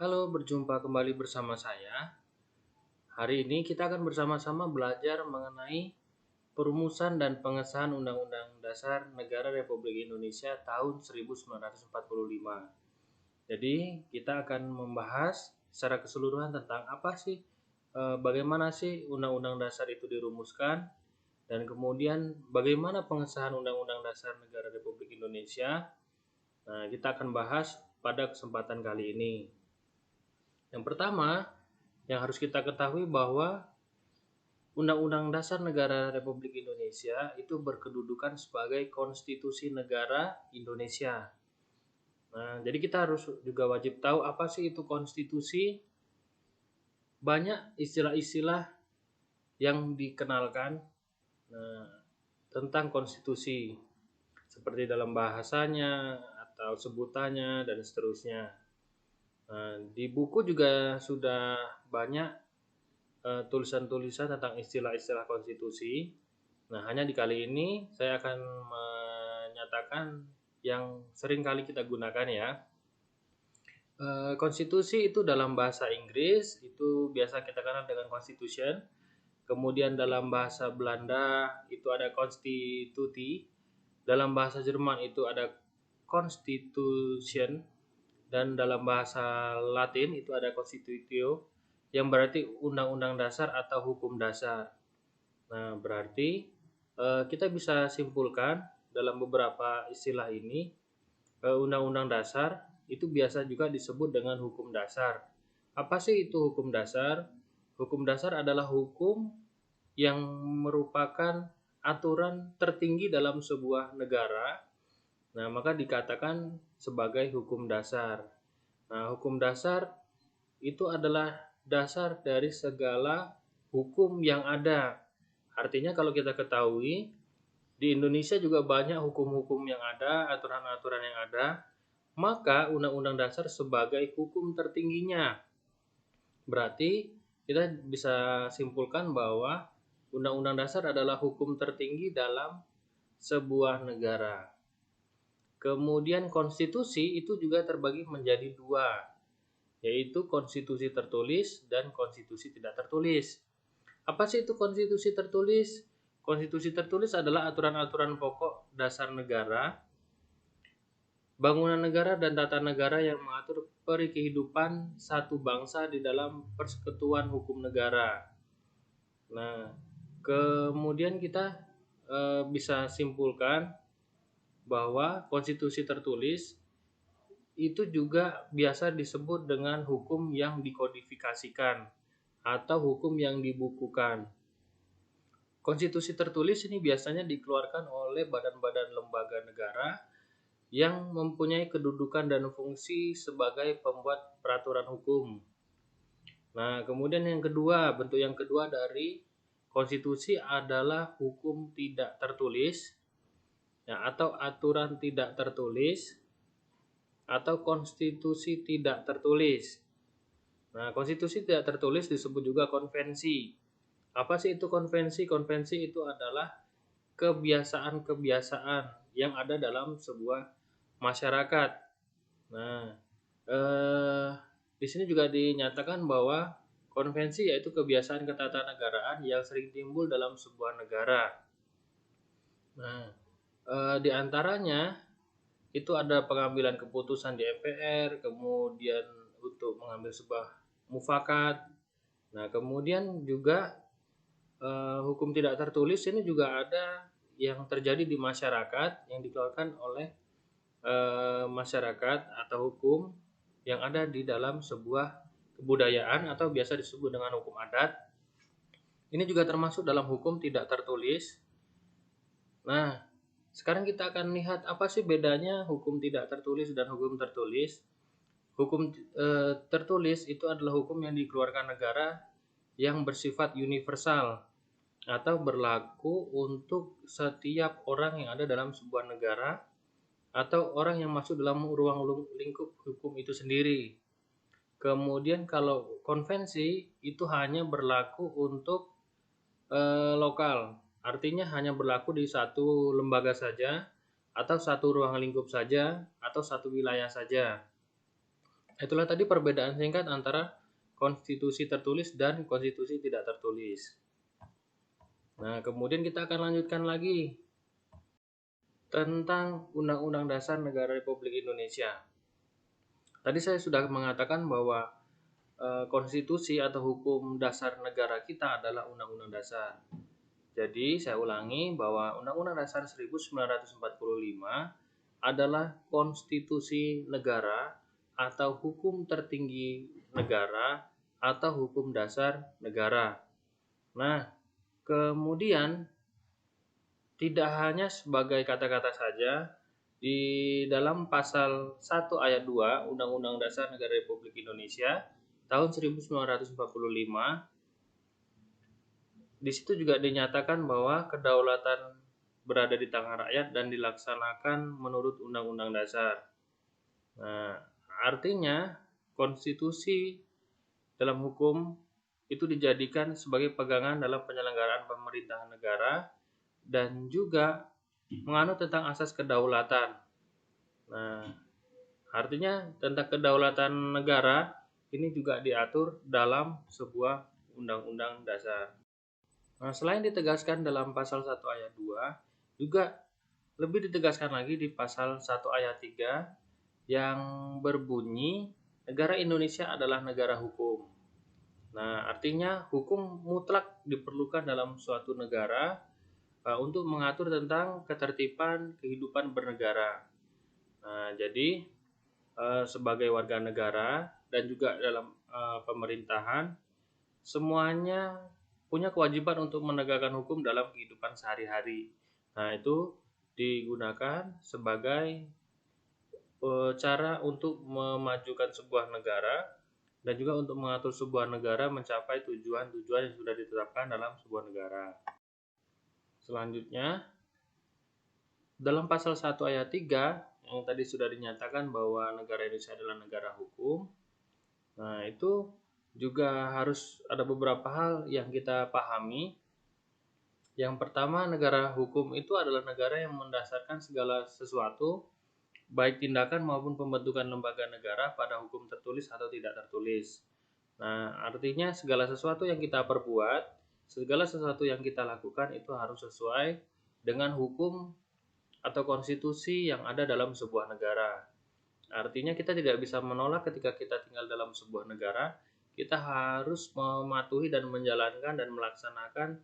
Halo, berjumpa kembali bersama saya. Hari ini kita akan bersama-sama belajar mengenai perumusan dan pengesahan Undang-Undang Dasar Negara Republik Indonesia tahun 1945. Jadi, kita akan membahas secara keseluruhan tentang apa sih, bagaimana sih Undang-Undang Dasar itu dirumuskan, dan kemudian bagaimana pengesahan Undang-Undang Dasar Negara Republik Indonesia. Nah, kita akan bahas pada kesempatan kali ini. Yang pertama, yang harus kita ketahui bahwa Undang-Undang Dasar Negara Republik Indonesia itu berkedudukan sebagai konstitusi negara Indonesia. Nah, jadi kita harus juga wajib tahu apa sih itu konstitusi. Banyak istilah-istilah yang dikenalkan tentang konstitusi, seperti dalam bahasanya atau sebutannya dan seterusnya. Nah, di buku juga sudah banyak tulisan-tulisan tentang istilah-istilah konstitusi. Nah, hanya di kali ini saya akan menyatakan yang sering kali kita gunakan ya. Konstitusi itu dalam bahasa Inggris itu biasa kita kenal dengan constitution. Kemudian dalam bahasa Belanda itu ada constitutie. Dalam bahasa Jerman itu ada constitution. Dan dalam bahasa Latin itu ada constitutio, yang berarti undang-undang dasar atau hukum dasar. Nah, berarti kita bisa simpulkan dalam beberapa istilah ini, undang-undang dasar itu biasa juga disebut dengan hukum dasar. Apa sih itu hukum dasar? Hukum dasar adalah hukum yang merupakan aturan tertinggi dalam sebuah negara. Nah, maka dikatakan sebagai hukum dasar. Nah, hukum dasar itu adalah dasar dari segala hukum yang ada. Artinya kalau kita ketahui, di Indonesia juga banyak hukum-hukum yang ada, aturan-aturan yang ada, maka Undang-Undang Dasar sebagai hukum tertingginya. Berarti kita bisa simpulkan bahwa Undang-Undang Dasar adalah hukum tertinggi dalam sebuah negara. Kemudian konstitusi itu juga terbagi menjadi dua, yaitu konstitusi tertulis dan konstitusi tidak tertulis. Apa sih itu konstitusi tertulis? Konstitusi tertulis adalah aturan-aturan pokok dasar negara, bangunan negara dan tata negara yang mengatur kehidupan satu bangsa di dalam persekutuan hukum negara. Nah, kemudian kita bisa simpulkan bahwa konstitusi tertulis itu juga biasa disebut dengan hukum yang dikodifikasikan atau hukum yang dibukukan. Konstitusi tertulis ini biasanya dikeluarkan oleh badan-badan lembaga negara yang mempunyai kedudukan dan fungsi sebagai pembuat peraturan hukum. Nah, kemudian yang kedua, bentuk yang kedua dari konstitusi adalah hukum tidak tertulis, ya, atau aturan tidak tertulis, atau konstitusi tidak tertulis. Nah, konstitusi tidak tertulis disebut juga konvensi. Apa sih itu konvensi? Konvensi itu adalah kebiasaan-kebiasaan yang ada dalam sebuah masyarakat. Nah, di sini juga dinyatakan bahwa konvensi yaitu kebiasaan ketatanegaraan yang sering timbul dalam sebuah negara. Nah, di antaranya itu ada pengambilan keputusan di MPR, kemudian untuk mengambil sebuah mufakat. Nah, kemudian juga hukum tidak tertulis ini juga ada yang terjadi di masyarakat yang dikeluarkan oleh masyarakat atau hukum yang ada di dalam sebuah kebudayaan atau biasa disebut dengan hukum adat. Ini juga termasuk dalam hukum tidak tertulis. Nah, sekarang kita akan lihat apa sih bedanya hukum tidak tertulis dan hukum tertulis. Hukum tertulis itu adalah hukum yang dikeluarkan negara yang bersifat universal atau berlaku untuk setiap orang yang ada dalam sebuah negara atau orang yang masuk dalam ruang lingkup hukum itu sendiri. Kemudian kalau konvensi itu hanya berlaku untuk lokal, artinya hanya berlaku di satu lembaga saja, atau satu ruang lingkup saja, atau satu wilayah saja. Itulah tadi perbedaan singkat antara konstitusi tertulis dan konstitusi tidak tertulis. Nah, kemudian kita akan lanjutkan lagi tentang Undang-Undang Dasar Negara Republik Indonesia. Tadi saya sudah mengatakan bahwa konstitusi atau hukum dasar negara kita adalah Undang-Undang Dasar. Jadi saya ulangi bahwa Undang-Undang Dasar 1945 adalah konstitusi negara atau hukum tertinggi negara atau hukum dasar negara. Nah, kemudian tidak hanya sebagai kata-kata saja, di dalam pasal 1 ayat 2 Undang-Undang Dasar Negara Republik Indonesia tahun 1945, di situ juga dinyatakan bahwa kedaulatan berada di tangan rakyat dan dilaksanakan menurut Undang-Undang Dasar. Nah, artinya konstitusi dalam hukum itu dijadikan sebagai pegangan dalam penyelenggaraan pemerintahan negara dan juga menganut tentang asas kedaulatan. Nah, artinya tentang kedaulatan negara ini juga diatur dalam sebuah undang-undang dasar. Nah, selain ditegaskan dalam pasal 1 ayat 2, juga lebih ditegaskan lagi di pasal 1 ayat 3 yang berbunyi negara Indonesia adalah negara hukum. Nah, artinya hukum mutlak diperlukan dalam suatu negara untuk mengatur tentang ketertiban kehidupan bernegara. Nah, jadi sebagai warga negara dan juga dalam pemerintahan, semuanya punya kewajiban untuk menegakkan hukum dalam kehidupan sehari-hari. Nah, itu digunakan sebagai cara untuk memajukan sebuah negara dan juga untuk mengatur sebuah negara mencapai tujuan-tujuan yang sudah ditetapkan dalam sebuah negara. Selanjutnya, dalam pasal 1 ayat 3 yang tadi sudah dinyatakan bahwa negara Indonesia adalah negara hukum. Nah, itu juga harus ada beberapa hal yang kita pahami. Yang pertama, negara hukum itu adalah negara yang mendasarkan segala sesuatu, baik tindakan maupun pembentukan lembaga negara pada hukum tertulis atau tidak tertulis. Nah, artinya segala sesuatu yang kita perbuat, segala sesuatu yang kita lakukan itu harus sesuai dengan hukum atau konstitusi yang ada dalam sebuah negara. Artinya kita tidak bisa menolak ketika kita tinggal dalam sebuah negara, kita harus mematuhi dan menjalankan dan melaksanakan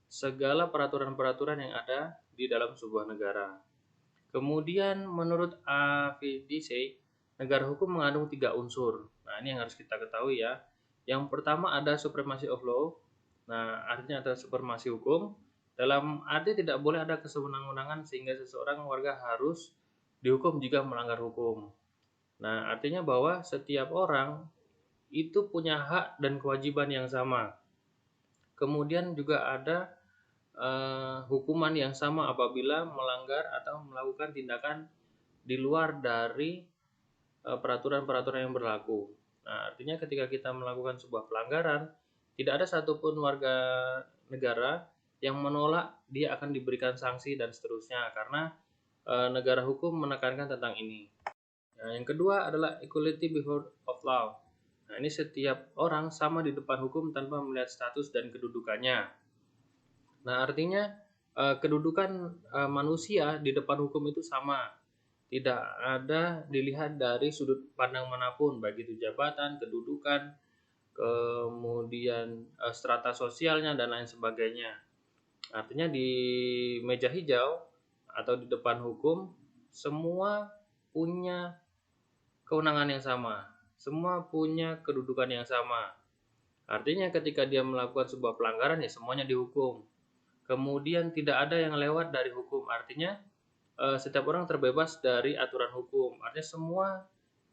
segala peraturan-peraturan yang ada di dalam sebuah negara. Kemudian menurut AVDC, negara hukum mengandung 3 unsur. Nah, ini yang harus kita ketahui ya. Yang pertama ada supremacy of law. Nah, artinya ada supremasi hukum. Dalam arti tidak boleh ada kesewenang-wenangan sehingga seseorang warga harus dihukum jika melanggar hukum. Nah, artinya bahwa setiap orang itu punya hak dan kewajiban yang sama. Kemudian juga ada hukuman yang sama apabila melanggar atau melakukan tindakan di luar dari peraturan-peraturan yang berlaku. Nah, artinya ketika kita melakukan sebuah pelanggaran, tidak ada satupun warga negara yang menolak dia akan diberikan sanksi dan seterusnya karena negara hukum menekankan tentang ini. Nah, yang kedua adalah equality before of law. Nah, ini setiap orang sama di depan hukum tanpa melihat status dan kedudukannya. Nah, artinya kedudukan manusia di depan hukum itu sama. Tidak ada dilihat dari sudut pandang manapun, baik itu jabatan, kedudukan, kemudian strata sosialnya dan lain sebagainya. Artinya di meja hijau atau di depan hukum semua punya kewenangan yang sama, semua punya kedudukan yang sama. Artinya ketika dia melakukan sebuah pelanggaran ya semuanya dihukum. Kemudian tidak ada yang lewat dari hukum. Artinya setiap orang terbebas dari aturan hukum. Artinya semua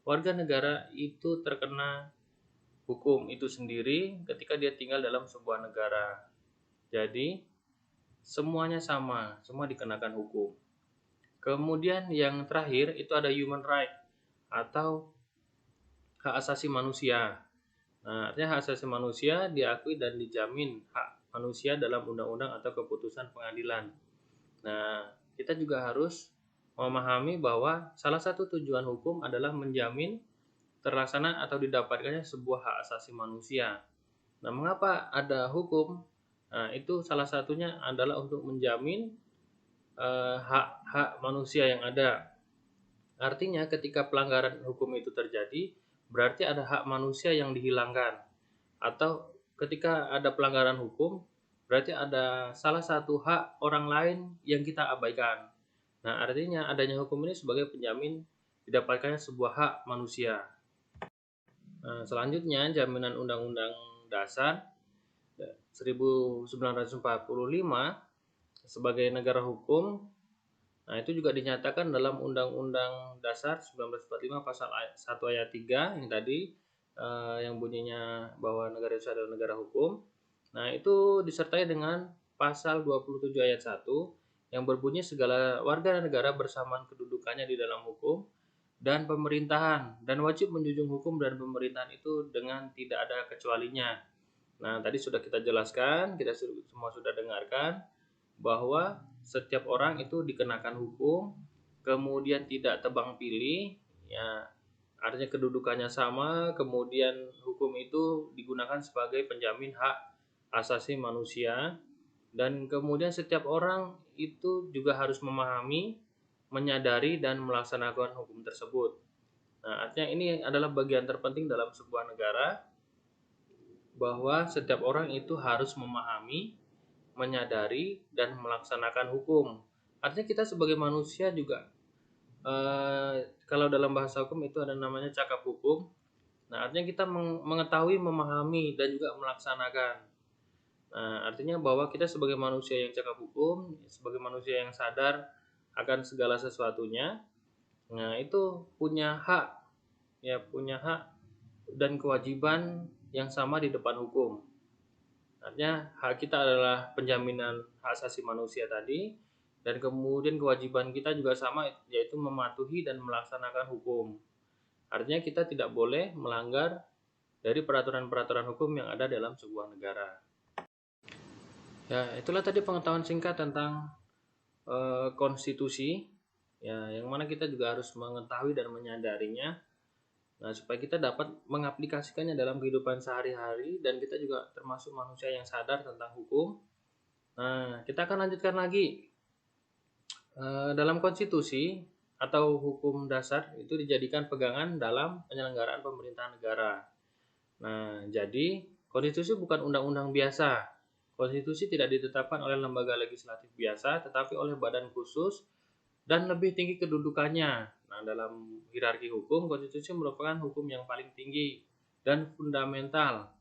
warga negara itu terkena hukum itu sendiri ketika dia tinggal dalam sebuah negara. Jadi semuanya sama, semua dikenakan hukum. Kemudian yang terakhir itu ada human right atau hak asasi manusia. Nah, artinya hak asasi manusia diakui dan dijamin hak manusia dalam undang-undang atau keputusan pengadilan. Nah, kita juga harus memahami bahwa salah satu tujuan hukum adalah menjamin terlaksana atau didapatkannya sebuah hak asasi manusia. Nah, mengapa ada hukum? Nah, itu salah satunya adalah untuk menjamin hak-hak manusia yang ada. Artinya ketika pelanggaran hukum itu terjadi, berarti ada hak manusia yang dihilangkan. Atau ketika ada pelanggaran hukum, berarti ada salah satu hak orang lain yang kita abaikan. Nah, artinya adanya hukum ini sebagai penjamin didapatkannya sebuah hak manusia. Nah, selanjutnya jaminan Undang-Undang Dasar 1945 sebagai negara hukum. Nah, itu juga dinyatakan dalam Undang-Undang Dasar 1945 pasal 1 ayat 3 yang tadi yang bunyinya bahwa negara Indonesia adalah negara hukum. Nah, itu disertai dengan pasal 27 ayat 1 yang berbunyi segala warga negara bersamaan kedudukannya di dalam hukum dan pemerintahan dan wajib menjunjung hukum dan pemerintahan itu dengan tidak ada kecualinya. Nah, tadi sudah kita jelaskan, kita semua sudah dengarkan bahwa setiap orang itu dikenakan hukum, kemudian tidak tebang pilih, ya artinya kedudukannya sama, kemudian hukum itu digunakan sebagai penjamin hak asasi manusia, dan kemudian setiap orang itu juga harus memahami, menyadari, dan melaksanakan hukum tersebut. Nah, artinya ini adalah bagian terpenting dalam sebuah negara, bahwa setiap orang itu harus memahami, menyadari, dan melaksanakan hukum. Artinya kita sebagai manusia juga kalau dalam bahasa hukum itu ada namanya cakap hukum. Nah, artinya kita mengetahui, memahami, dan juga melaksanakan. Nah, artinya bahwa kita sebagai manusia yang cakap hukum, sebagai manusia yang sadar akan segala sesuatunya, nah itu punya hak, ya punya hak dan kewajiban yang sama di depan hukum. Artinya hak kita adalah penjaminan hak asasi manusia tadi, dan kemudian kewajiban kita juga sama, yaitu mematuhi dan melaksanakan hukum. Artinya kita tidak boleh melanggar dari peraturan-peraturan hukum yang ada dalam sebuah negara. Ya, itulah tadi pengetahuan singkat tentang konstitusi, ya, yang mana kita juga harus mengetahui dan menyadarinya. Nah, supaya kita dapat mengaplikasikannya dalam kehidupan sehari-hari dan kita juga termasuk manusia yang sadar tentang hukum. Nah, kita akan lanjutkan lagi. Dalam konstitusi atau hukum dasar itu dijadikan pegangan dalam penyelenggaraan pemerintahan negara. Nah, jadi konstitusi bukan undang-undang biasa. Konstitusi tidak ditetapkan oleh lembaga legislatif biasa, tetapi oleh badan khusus dan lebih tinggi kedudukannya. Nah, dalam hierarki hukum, konstitusi merupakan hukum yang paling tinggi dan fundamental.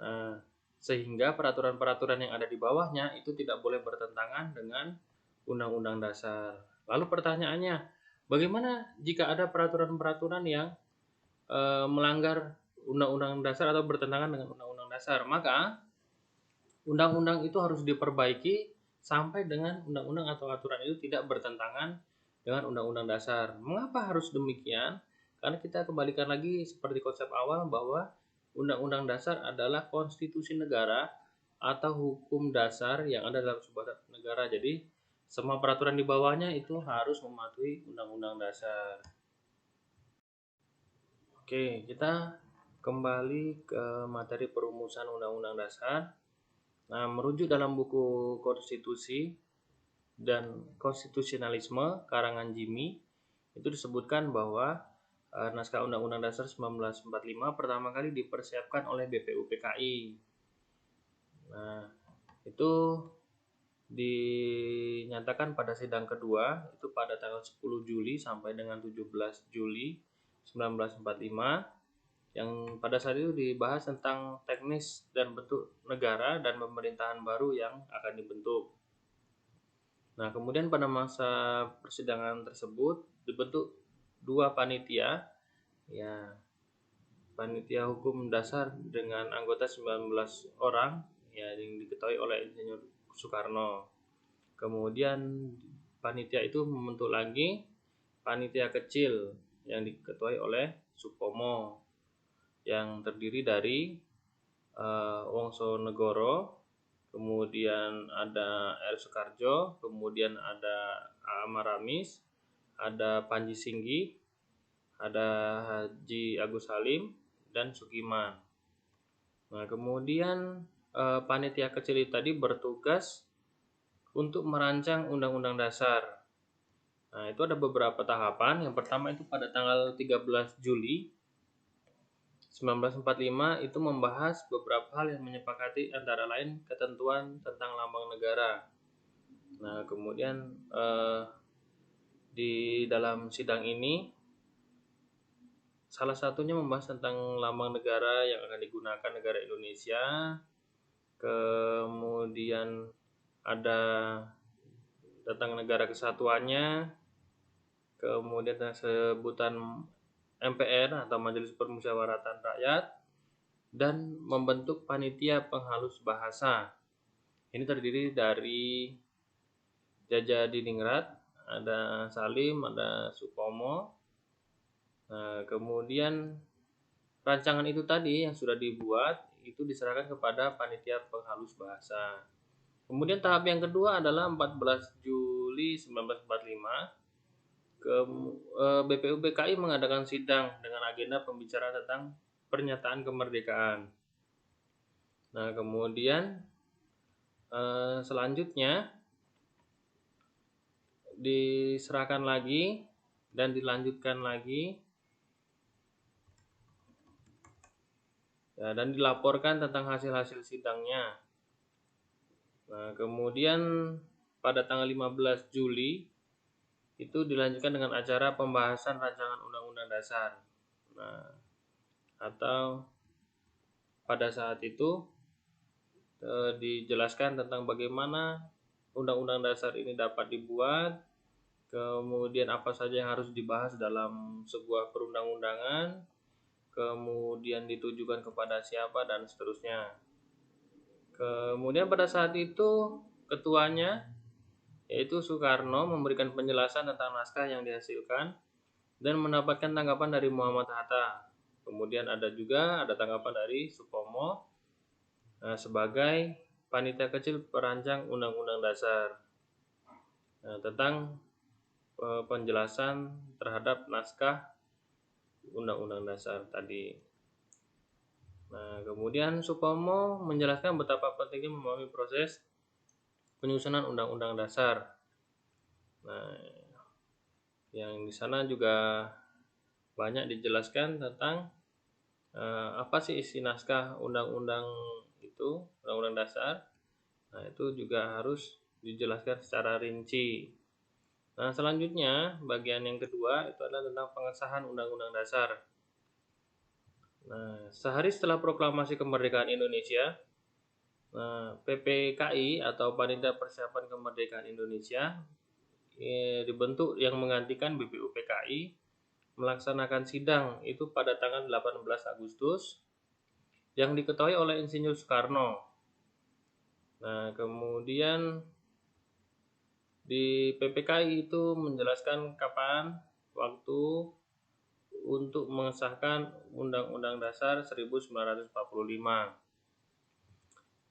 Nah, sehingga peraturan-peraturan yang ada di bawahnya itu tidak boleh bertentangan dengan Undang-Undang Dasar. Lalu pertanyaannya, bagaimana jika ada peraturan-peraturan yang melanggar Undang-Undang Dasar atau bertentangan dengan Undang-Undang Dasar? Maka undang-undang itu harus diperbaiki sampai dengan undang-undang atau aturan itu tidak bertentangan dengan Undang-Undang Dasar. Mengapa harus demikian? Karena kita kembalikan lagi seperti konsep awal bahwa Undang-Undang Dasar adalah konstitusi negara atau hukum dasar yang ada dalam sebuah negara. Jadi semua peraturan di bawahnya itu harus mematuhi Undang-Undang Dasar. Oke, kita kembali ke materi perumusan Undang-Undang Dasar. Nah, merujuk dalam buku Konstitusi dan Konstitusionalisme karangan Jimmy, itu disebutkan bahwa naskah Undang-Undang Dasar 1945 pertama kali dipersiapkan oleh BPUPKI. Nah, itu dinyatakan pada sidang kedua itu pada tanggal 10 Juli sampai dengan 17 Juli 1945, yang pada saat itu dibahas tentang teknis dan bentuk negara dan pemerintahan baru yang akan dibentuk. Nah, kemudian pada masa persidangan tersebut dibentuk dua panitia, ya, panitia hukum dasar dengan anggota 19 orang, ya, yang diketuai oleh Insinyur Soekarno. Kemudian panitia itu membentuk lagi panitia kecil yang diketuai oleh Supomo, yang terdiri dari Wongso Negoro, kemudian ada R. Soekarjo, kemudian ada A. Maramis, ada Panji Singgi, ada Haji Agus Salim dan Sukiman. Nah, kemudian panitia kecil tadi bertugas untuk merancang Undang-Undang Dasar. Nah, itu ada beberapa tahapan. Yang pertama itu pada tanggal 13 Juli 1945 itu membahas beberapa hal yang menyepakati antara lain ketentuan tentang lambang negara. Nah, kemudian di dalam sidang ini salah satunya membahas tentang lambang negara yang akan digunakan negara Indonesia. Kemudian ada tentang negara kesatuannya, kemudian sebutan MPR atau Majelis Permusyawaratan Rakyat, dan membentuk panitia penghalus bahasa. Ini terdiri dari Jaja Diningrat, ada Salim, ada Supomo. Nah, kemudian rancangan itu tadi yang sudah dibuat itu diserahkan kepada panitia penghalus bahasa. Kemudian tahap yang kedua adalah 14 Juli 1945 BPUPKI mengadakan sidang dengan agenda pembicaraan tentang pernyataan kemerdekaan. Nah, kemudian selanjutnya diserahkan lagi dan dilanjutkan lagi ya, dan dilaporkan tentang hasil-hasil sidangnya. Nah, kemudian pada tanggal 15 Juli itu dilanjutkan dengan acara pembahasan rancangan Undang-Undang Dasar. Nah, atau pada saat itu dijelaskan tentang bagaimana Undang-Undang Dasar ini dapat dibuat, kemudian apa saja yang harus dibahas dalam sebuah perundang-undangan, kemudian ditujukan kepada siapa, dan seterusnya. Kemudian pada saat itu ketuanya yaitu Soekarno memberikan penjelasan tentang naskah yang dihasilkan dan mendapatkan tanggapan dari Muhammad Hatta. Kemudian ada tanggapan dari Supomo sebagai panitia kecil perancang Undang-Undang Dasar tentang penjelasan terhadap naskah Undang-Undang Dasar tadi. Nah, kemudian Supomo menjelaskan betapa pentingnya memahami proses penyusunan Undang-Undang Dasar. Nah, yang di sana juga banyak dijelaskan tentang apa sih isi naskah undang-undang itu, Undang-Undang Dasar. Nah, itu juga harus dijelaskan secara rinci. Nah, selanjutnya bagian yang kedua itu adalah tentang pengesahan Undang-Undang Dasar. Nah, sehari setelah proklamasi kemerdekaan Indonesia, PPKI atau Panitia Persiapan Kemerdekaan Indonesia dibentuk yang menggantikan BPUPKI melaksanakan sidang itu pada tanggal 18 Agustus yang diketahui oleh Insinyur Soekarno. Nah, kemudian di PPKI itu menjelaskan kapan waktu untuk mengesahkan Undang-Undang Dasar 1945.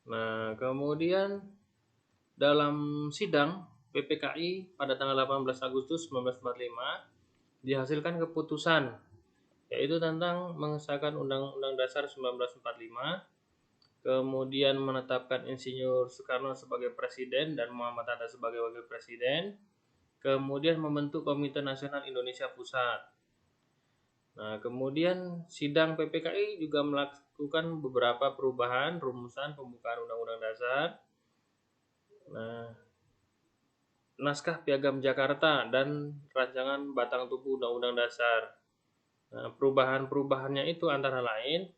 Nah, kemudian dalam sidang PPKI pada tanggal 18 Agustus 1945 dihasilkan keputusan yaitu tentang mengesahkan Undang-Undang Dasar 1945, kemudian menetapkan Insinyur Soekarno sebagai presiden dan Muhammad Hatta sebagai wakil presiden, kemudian membentuk Komite Nasional Indonesia Pusat. Nah, kemudian sidang PPKI juga melakukan beberapa perubahan rumusan pembukaan Undang-Undang Dasar. Nah, naskah Piagam Jakarta dan rancangan batang tubuh Undang-Undang Dasar. Nah, perubahan-perubahannya itu antara lain,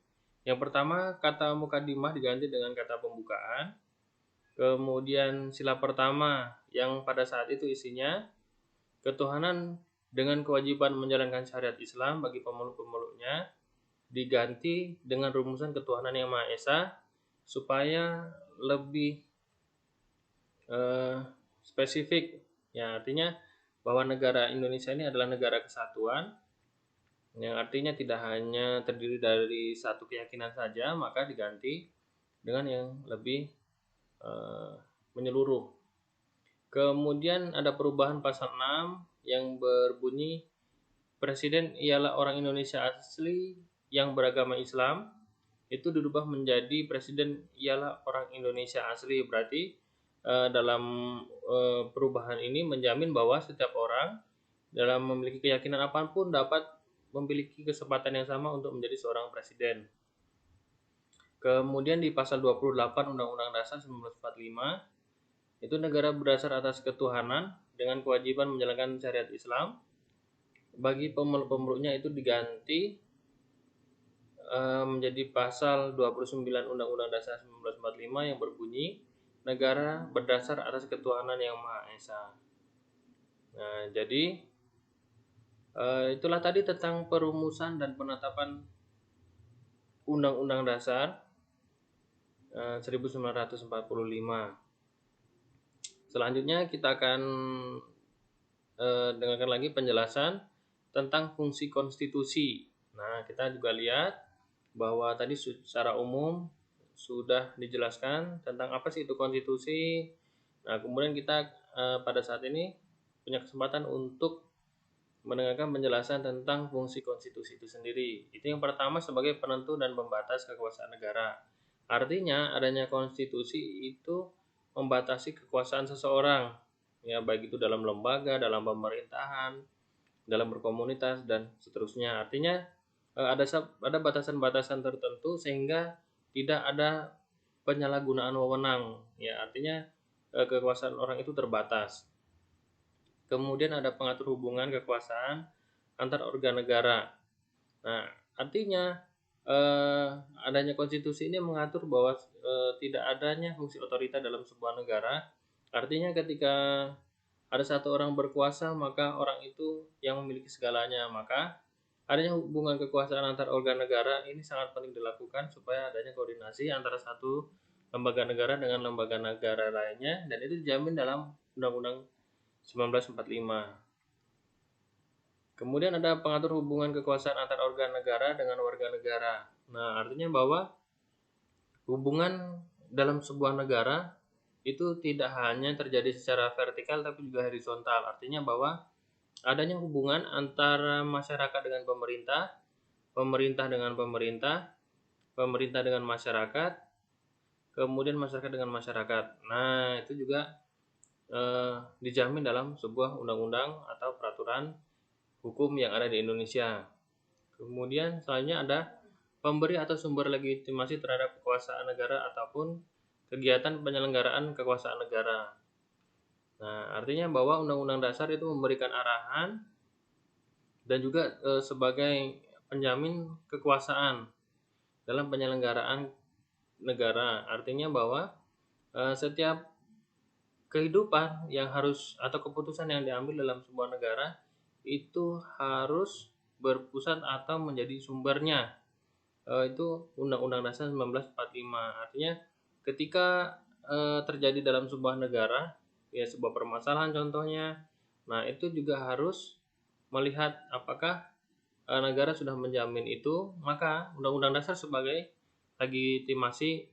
yang pertama kata mukadimah diganti dengan kata pembukaan. Kemudian sila pertama yang pada saat itu isinya ketuhanan dengan kewajiban menjalankan syariat Islam bagi pemeluk-pemeluknya diganti dengan rumusan ketuhanan yang Maha Esa supaya lebih spesifik. Ya, artinya bahwa negara Indonesia ini adalah negara kesatuan yang artinya tidak hanya terdiri dari satu keyakinan saja, maka diganti dengan yang lebih menyeluruh. Kemudian ada perubahan pasal 6 yang berbunyi presiden ialah orang Indonesia asli yang beragama Islam, itu dirubah menjadi presiden ialah orang Indonesia asli. Berarti dalam perubahan ini menjamin bahwa setiap orang dalam memiliki keyakinan apapun dapat memiliki kesempatan yang sama untuk menjadi seorang presiden. Kemudian di pasal 28 Undang-Undang Dasar 1945 itu negara berdasar atas ketuhanan dengan kewajiban menjalankan syariat Islam. Bagi pemeluk-pemeluknya itu diganti menjadi pasal 29 Undang-Undang Dasar 1945 yang berbunyi negara berdasar atas ketuhanan yang Maha Esa. Nah, jadi itulah tadi tentang perumusan dan penetapan Undang-Undang Dasar 1945. Selanjutnya kita akan dengarkan lagi penjelasan tentang fungsi konstitusi. Nah, kita juga lihat bahwa tadi secara umum sudah dijelaskan tentang apa sih itu konstitusi. Nah, kemudian kita pada saat ini punya kesempatan untuk mendengarkan penjelasan tentang fungsi konstitusi itu sendiri. Itu yang pertama sebagai penentu dan pembatas kekuasaan negara. Artinya adanya konstitusi itu membatasi kekuasaan seseorang, ya baik itu dalam lembaga, dalam pemerintahan, dalam berkomunitas dan seterusnya. Artinya ada batasan-batasan tertentu sehingga tidak ada penyalahgunaan wewenang, ya artinya kekuasaan orang itu terbatas. Kemudian ada pengatur hubungan kekuasaan antar organ negara. Nah, artinya adanya konstitusi ini mengatur bahwa tidak adanya fungsi otorita dalam sebuah negara. Artinya ketika ada satu orang berkuasa, maka orang itu yang memiliki segalanya. Maka adanya hubungan kekuasaan antar organ negara ini sangat penting dilakukan supaya adanya koordinasi antara satu lembaga negara dengan lembaga negara lainnya, dan itu dijamin dalam Undang-Undang 1945. Kemudian ada pengatur hubungan kekuasaan antar organ negara dengan warga negara. Nah, artinya bahwa hubungan dalam sebuah negara itu tidak hanya terjadi secara vertikal tapi juga horizontal. Artinya bahwa adanya hubungan antara masyarakat dengan pemerintah, pemerintah dengan pemerintah, pemerintah dengan masyarakat, kemudian masyarakat dengan masyarakat. Nah, itu juga dijamin dalam sebuah undang-undang atau peraturan hukum yang ada di Indonesia. Kemudian selanjutnya ada pemberi atau sumber legitimasi terhadap kekuasaan negara ataupun kegiatan penyelenggaraan kekuasaan negara. Nah, artinya bahwa Undang-Undang Dasar itu memberikan arahan dan juga sebagai penjamin kekuasaan dalam penyelenggaraan negara. Artinya bahwa setiap kehidupan yang harus atau keputusan yang diambil dalam sebuah negara itu harus berpusat atau menjadi sumbernya itu Undang-Undang Dasar 1945. Artinya ketika terjadi dalam sebuah negara, ya sebuah permasalahan contohnya, nah itu juga harus melihat apakah negara sudah menjamin itu, maka Undang-Undang Dasar sebagai legitimasi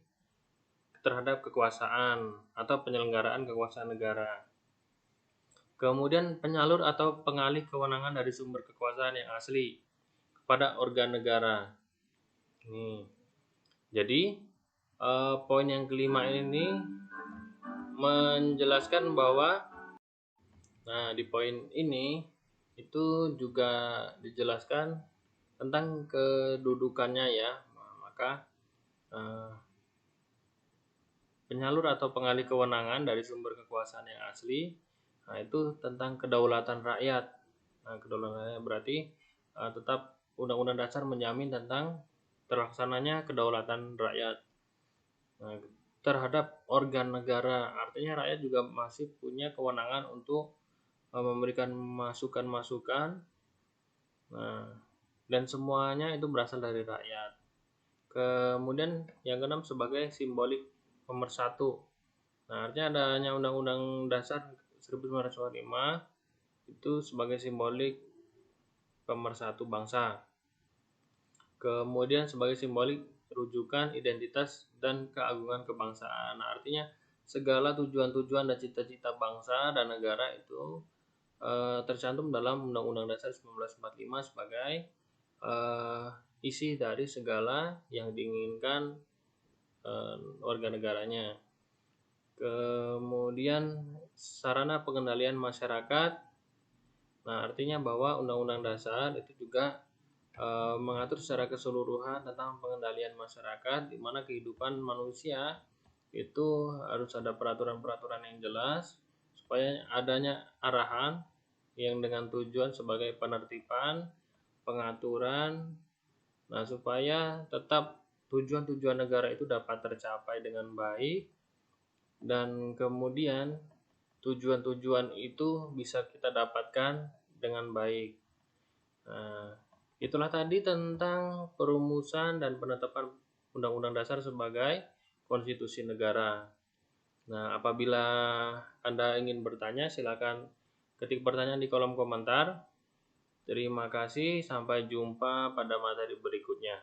terhadap kekuasaan atau penyelenggaraan kekuasaan negara. Kemudian penyalur atau pengalih kewenangan dari sumber kekuasaan yang asli kepada organ negara. Nih, jadi poin yang kelima ini menjelaskan bahwa, nah di poin ini itu juga dijelaskan tentang kedudukannya ya. Nah, maka penyalur atau pengalih kewenangan dari sumber kekuasaan yang asli, nah itu tentang kedaulatan rakyat. Nah, kedaulatan rakyat berarti tetap Undang-Undang Dasar menjamin tentang terlaksananya kedaulatan rakyat terhadap organ negara. Artinya rakyat juga masih punya kewenangan untuk memberikan masukan-masukan, dan semuanya itu berasal dari rakyat. Kemudian yang keenam sebagai simbolik pemersatu. Nah, artinya adanya Undang-Undang Dasar 1945 itu sebagai simbolik pemersatu bangsa. Kemudian sebagai simbolik rujukan identitas dan keagungan kebangsaan. Nah, artinya segala tujuan-tujuan dan cita-cita bangsa dan negara itu tercantum dalam Undang-Undang Dasar 1945 sebagai isi dari segala yang diinginkan warga negaranya. Kemudian sarana pengendalian masyarakat. Nah, artinya bahwa Undang-Undang Dasar itu juga mengatur secara keseluruhan tentang pengendalian masyarakat, di mana kehidupan manusia itu harus ada peraturan-peraturan yang jelas supaya adanya arahan yang dengan tujuan sebagai penertiban, pengaturan, nah supaya tetap tujuan-tujuan negara itu dapat tercapai dengan baik, dan kemudian tujuan-tujuan itu bisa kita dapatkan dengan baik. Nah, itulah tadi tentang perumusan dan penetapan Undang-Undang Dasar sebagai konstitusi negara. Nah, apabila Anda ingin bertanya, silakan ketik pertanyaan di kolom komentar. Terima kasih, sampai jumpa pada materi berikutnya.